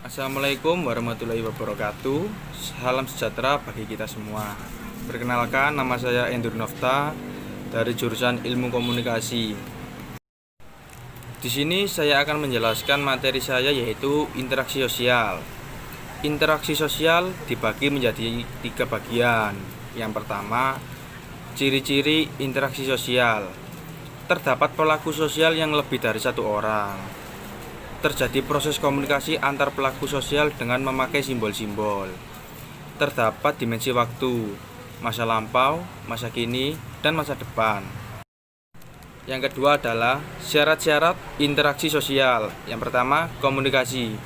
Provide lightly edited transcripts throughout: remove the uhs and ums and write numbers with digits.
Assalamualaikum warahmatullahi wabarakatuh. Salam sejahtera bagi kita semua. Perkenalkan, nama saya Endur Nofta dari jurusan Ilmu Komunikasi. Di sini saya akan menjelaskan materi saya, yaitu interaksi sosial. Interaksi sosial dibagi menjadi 3 bagian. Yang pertama, ciri-ciri interaksi sosial. Terdapat pelaku sosial yang lebih dari 1 orang. Terjadi proses komunikasi antar pelaku sosial dengan memakai simbol-simbol. Terdapat dimensi waktu, masa lampau, masa kini, dan masa depan. Yang kedua adalah syarat-syarat interaksi sosial. Yang pertama, komunikasi.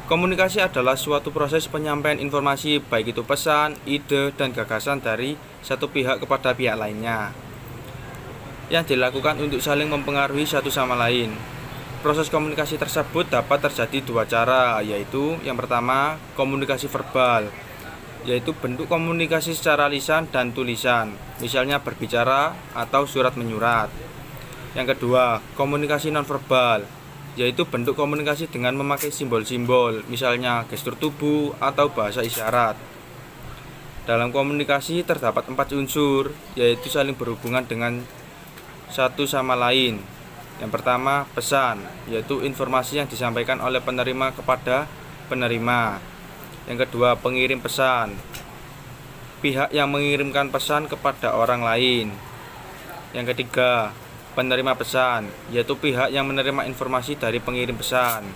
Komunikasi adalah suatu proses penyampaian informasi, baik itu pesan, ide, dan gagasan dari satu pihak kepada pihak lainnya, yang dilakukan untuk saling mempengaruhi satu sama lain. Proses komunikasi tersebut dapat terjadi 2 cara, yaitu yang pertama, komunikasi verbal, yaitu bentuk komunikasi secara lisan dan tulisan, misalnya berbicara atau surat menyurat. Yang kedua, komunikasi nonverbal, yaitu bentuk komunikasi dengan memakai simbol-simbol, misalnya gestur tubuh atau bahasa isyarat. Dalam komunikasi terdapat 4 unsur, yaitu saling berhubungan dengan satu sama lain. Yang pertama, pesan, yaitu informasi yang disampaikan oleh penerima kepada penerima. Yang kedua, pengirim pesan, pihak yang mengirimkan pesan kepada orang lain. Yang ketiga, penerima pesan, yaitu pihak yang menerima informasi dari pengirim pesan.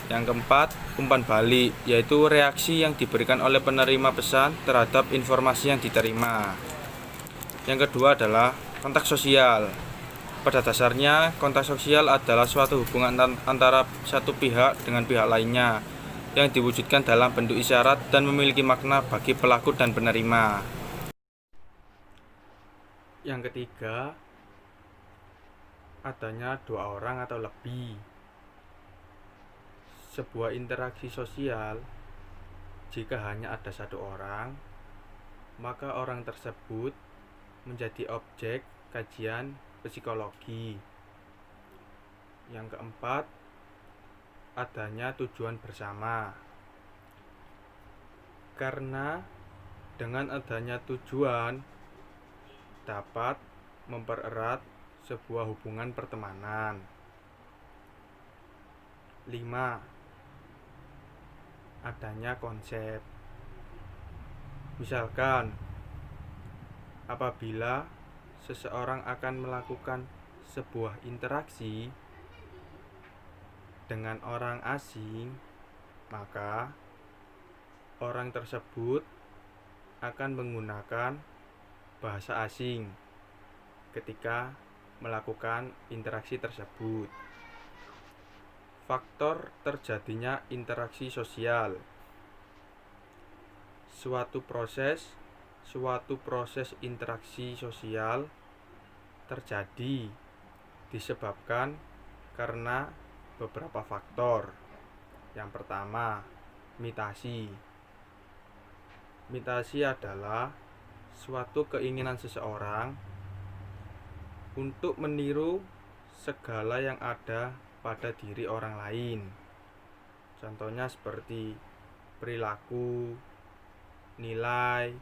Yang keempat, umpan balik, yaitu reaksi yang diberikan oleh penerima pesan terhadap informasi yang diterima. Yang kedua adalah kontak sosial. Pada dasarnya, kontak sosial adalah suatu hubungan antara satu pihak dengan pihak lainnya yang diwujudkan dalam bentuk isyarat dan memiliki makna bagi pelaku dan penerima. Yang ketiga, adanya 2 orang atau lebih. Sebuah interaksi sosial, jika hanya ada 1 orang, maka orang tersebut menjadi objek kajian psikologi. Yang keempat, adanya tujuan bersama. Karena dengan adanya tujuan dapat mempererat sebuah hubungan pertemanan. 5. Adanya konsep. Misalkan, apabila seseorang akan melakukan sebuah interaksi dengan orang asing, maka orang tersebut akan menggunakan bahasa asing ketika melakukan interaksi tersebut. Faktor terjadinya interaksi sosial. Suatu proses interaksi sosial terjadi disebabkan karena beberapa faktor. Yang pertama, mitasi. Mitasi adalah suatu keinginan seseorang untuk meniru segala yang ada pada diri orang lain. Contohnya seperti perilaku, nilai,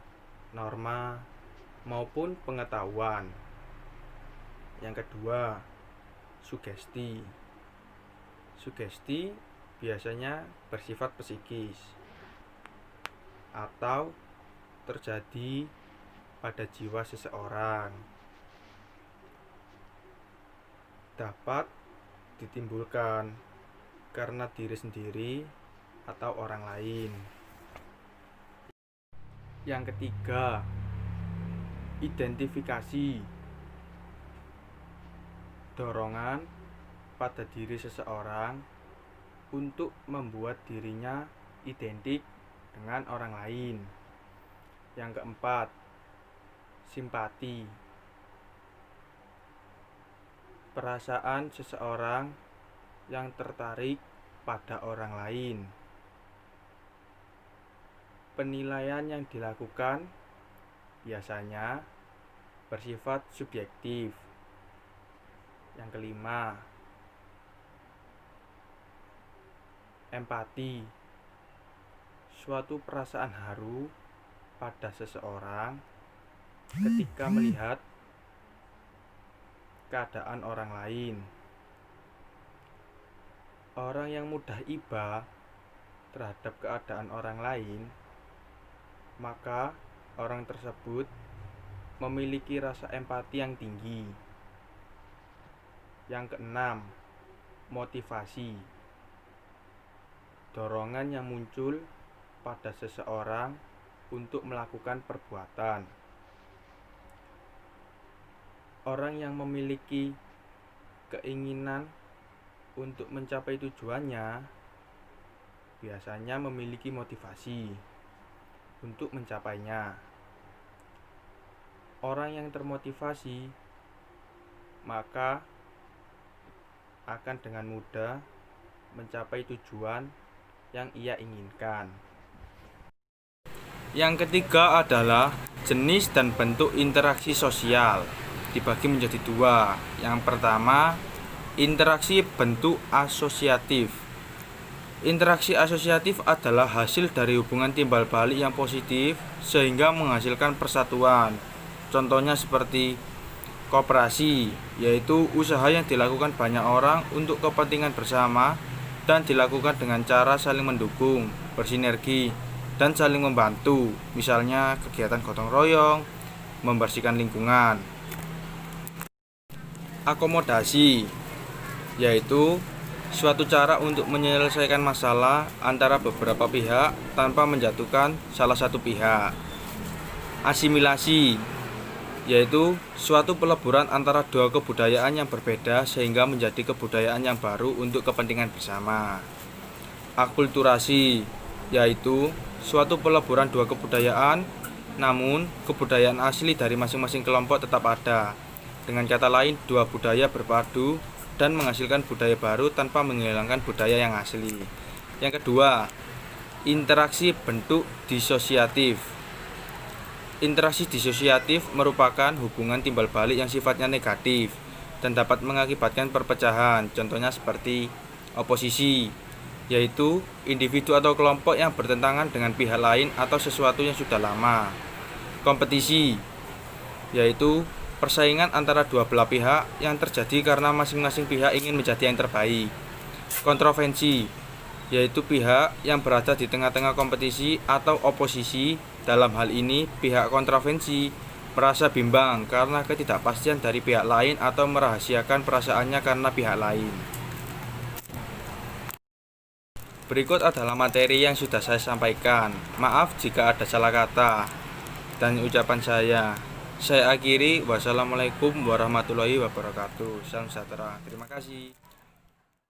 norma, maupun pengetahuan. Yang kedua, sugesti. Sugesti biasanya bersifat psikis atau terjadi pada jiwa seseorang. Dapat ditimbulkan karena diri sendiri atau orang lain. Yang ketiga, identifikasi. Dorongan pada diri seseorang untuk membuat dirinya identik dengan orang lain. Yang keempat, simpati. Perasaan seseorang yang tertarik pada orang lain. Penilaian yang dilakukan biasanya bersifat subjektif. Yang kelima, Empati, suatu perasaan haru pada seseorang ketika melihat keadaan orang lain. Orang yang mudah iba terhadap keadaan orang lain, maka orang tersebut memiliki rasa empati yang tinggi. Yang keenam, motivasi. Dorongan yang muncul pada seseorang untuk melakukan perbuatan. Orang yang memiliki keinginan untuk mencapai tujuannya biasanya memiliki motivasi untuk mencapainya. Orang yang termotivasi maka akan dengan mudah mencapai tujuan yang ia inginkan. Yang ketiga adalah jenis dan bentuk interaksi sosial, dibagi menjadi dua. Yang pertama, interaksi bentuk asosiatif. Interaksi asosiatif adalah hasil dari hubungan timbal balik yang positif sehingga menghasilkan persatuan. Contohnya seperti koperasi, yaitu usaha yang dilakukan banyak orang untuk kepentingan bersama dan dilakukan dengan cara saling mendukung, bersinergi, dan saling membantu. Misalnya kegiatan gotong royong, membersihkan lingkungan. Akomodasi, yaitu suatu cara untuk menyelesaikan masalah antara beberapa pihak tanpa menjatuhkan salah satu pihak. Asimilasi, yaitu suatu peleburan antara dua kebudayaan yang berbeda sehingga menjadi kebudayaan yang baru untuk kepentingan bersama. Akulturasi, yaitu suatu peleburan dua kebudayaan, namun kebudayaan asli dari masing-masing kelompok tetap ada. Dengan kata lain, dua budaya berpadu dan menghasilkan budaya baru tanpa menghilangkan budaya yang asli. Yang kedua, interaksi bentuk disosiatif. Interaksi disosiatif merupakan hubungan timbal balik yang sifatnya negatif dan dapat mengakibatkan perpecahan. Contohnya seperti oposisi, yaitu individu atau kelompok yang bertentangan dengan pihak lain atau sesuatu yang sudah lama. Kompetisi, yaitu persaingan antara dua belah pihak yang terjadi karena masing-masing pihak ingin menjadi yang terbaik. Kontroversi, yaitu pihak yang berada di tengah-tengah kompetisi atau oposisi. Dalam hal ini, pihak kontroversi merasa bimbang karena ketidakpastian dari pihak lain atau merahasiakan perasaannya karena pihak lain. Berikut adalah materi yang sudah saya sampaikan. Maaf jika ada salah kata dan ucapan saya. Saya akhiri. Wassalamualaikum warahmatullahi wabarakatuh. Salam sejahtera. Terima kasih.